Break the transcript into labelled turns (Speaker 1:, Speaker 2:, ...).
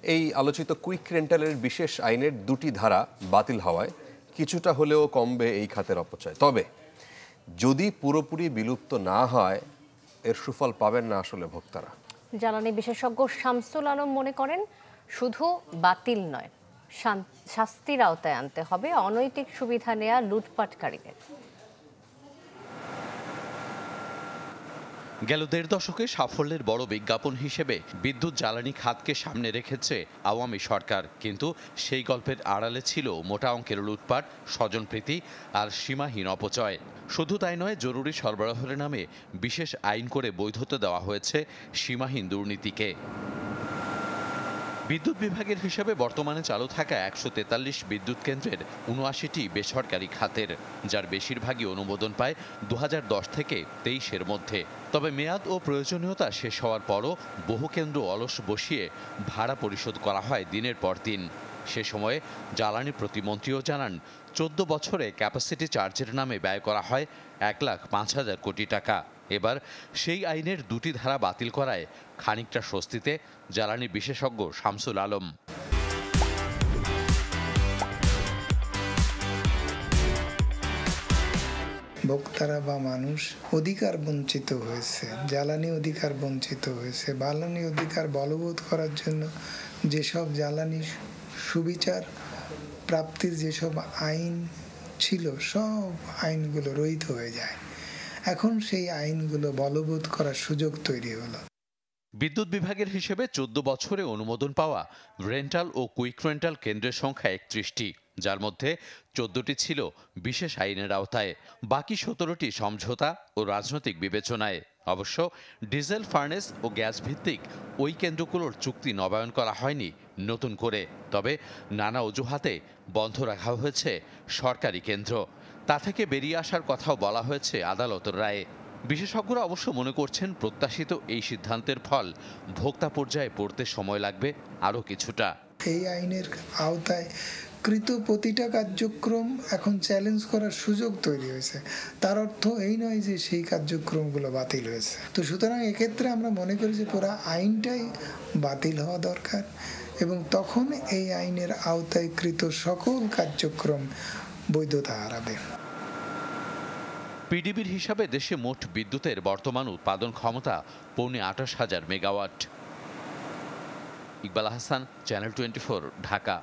Speaker 1: এই আলোচিত কুইক রেন্টালের বিশেষ আইনের দুটি ধারা বাতিল হওয়ায় কিছুটা হলেও কমবে এই খাতের অপচয়। তবে যদি পুরোপুরি বিলুপ্ত না হয় এর সুফল পাবেন না আসলে ভোক্তারা।
Speaker 2: জ্বালানি বিশেষজ্ঞ শামসুল আলম মনে করেন, শুধু বাতিল নয়, শাস্তির আওতায় আনতে হবে অনৈতিক সুবিধা নেয়া লুটপাটকারীদের।
Speaker 3: গেল ১.৫ দশকে সাফল্যের বড় বিজ্ঞাপন হিসেবে বিদ্যুৎ জ্বালানি খাতকে সামনে রেখেছে আওয়ামী সরকার, কিন্তু সেই গল্পের আড়ালে ছিল মোটা অঙ্কের লুটপাট, স্বজনপ্রীতি আর সীমাহীন অপচয়। শুধু তাই নয়, জরুরি সরবরাহের নামে বিশেষ আইন করে বৈধতা দেওয়া হয়েছে সীমাহীন দুর্নীতিকে। বিদ্যুৎ বিভাগের হিসাবে বর্তমানে চালু থাকা ১৪৩ বিদ্যুৎ কেন্দ্রের ৭৯টি বেসরকারি খাতের, যার বেশিরভাগই অনুমোদন পায় ২০১০ থেকে ২৩-এর মধ্যে। তবে মেয়াদ ও প্রয়োজনীয়তা শেষ হওয়ার পরও বহু কেন্দ্র অলস বসিয়ে ভাড়া পরিশোধ করা হয় দিনের পর দিন। সে সময়ে জ্বালানি প্রতিমন্ত্রীও জানান, ১৪ বছরে ক্যাপাসিটি চার্জের নামে ব্যয় করা হয় ১,৫,০০০ কোটি টাকা। এবার সেই আইনের দুটি ধারা বাতিল করায় খানিকটা স্বস্তিতে জ্বালানি বিশেষজ্ঞ শামসুল আলম।
Speaker 4: ভোক্তারা বা মানুষ অধিকার বঞ্চিত হয়েছে, জ্বালানি অধিকার বঞ্চিত হয়েছে। জ্বালানি অধিকার বলবৎ করার জন্য যেসব জ্বালানি সুবিচার প্রাপ্তির যেসব আইন ছিল, সব আইনগুলো রহিত হয়ে যায়। এখন সেই আইনগুলো বলবৎ করার সুযোগ তৈরি হলো।
Speaker 3: বিদ্যুৎ বিভাগের হিসেবে ১৪ বছরে অনুমোদন পাওয়া রেন্টাল ও কুইক রেন্টাল কেন্দ্রের সংখ্যা ৩১টি, যার মধ্যে ১৪টি ছিল বিশেষ আইনের আওতায়, বাকি ১৭টি সমঝোতা ও রাজনৈতিক বিবেচনায়। অবশ্য ডিজেল ফার্নেস ও গ্যাস ভিত্তিক ওই কেন্দ্রগুলোর চুক্তি নবায়ন করা হয়নি নতুন করে। তবে নানা অজুহাতে বন্ধ রাখা হয়েছে সরকারি কেন্দ্র। তা থেকে বেরিয়ে আসার কথাও বলা হয়েছে আদালতের রায়ে। বিশেষজ্ঞরা অবশ্য মনে করছেন, প্রত্যাশিত এই সিদ্ধান্তের ফল ভোক্তা পর্যায়ে পড়তে সময় লাগবে আরও কিছুটা।
Speaker 4: এই আইনের আওতায় কৃত প্রতিটা কার্যক্রম এখন চ্যালেঞ্জ করার সুযোগ তৈরি হয়েছে। তার অর্থ এই নয় যে সেই কার্যক্রমগুলো বাতিল হয়েছে। তো সুতরাং এক্ষেত্রে আমরা মনে করি যে পুরো আইনটাই বাতিল হওয়া দরকার, এবং তখন এই আইনের আওতায় কৃত সকল কার্যক্রম বৈধতা হারাবে।
Speaker 3: পিডিবির হিসাবে দেশে মোট বিদ্যুতের বর্তমান উৎপাদন ক্ষমতা ২৮,৫০০ মেগাওয়াট। ইকবাল আহসান, চ্যানেল 24, ঢাকা।